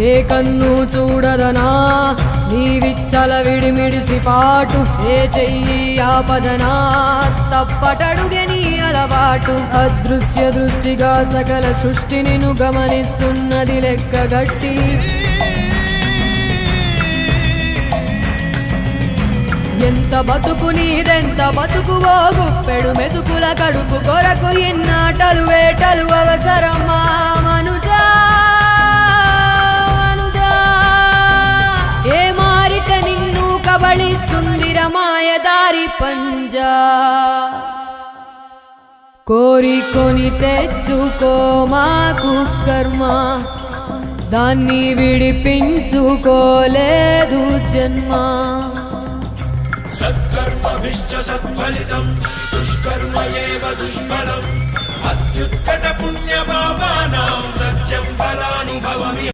ఏ కన్ను చూడదనా నీవిచ్చల విడిమిడిసి పాటు, ఏ చెయ్యి ఆపదనా తప్పటడుగే నీ అలవాటు. అదృశ్య దృష్టిగా సకల సృష్టిని ను గమనిస్తున్నది లెక్కగట్టి, ఎంత బతుకు నీదెంత బతుకువో గుప్పెడు మెతుకుల కడుపు కొరకు ఎన్నాటలు వేటలు అవసరమా మనుజా మనుజా. ఏ మారిక నిన్ను కబళిస్తుందిర మాయదారి పంజా. కోరికొని తెచ్చుకో మాకు కర్మ, దాన్ని విడిపించుకోలేదు జన్మ. సత్కర్మభిశ్చ సత్ఫలితం దుష్కర్మ ఏవ దుష్ఫలం. అత్యుత్కట పుణ్య పాపానాం సత్యం ఫలానుభవమిహ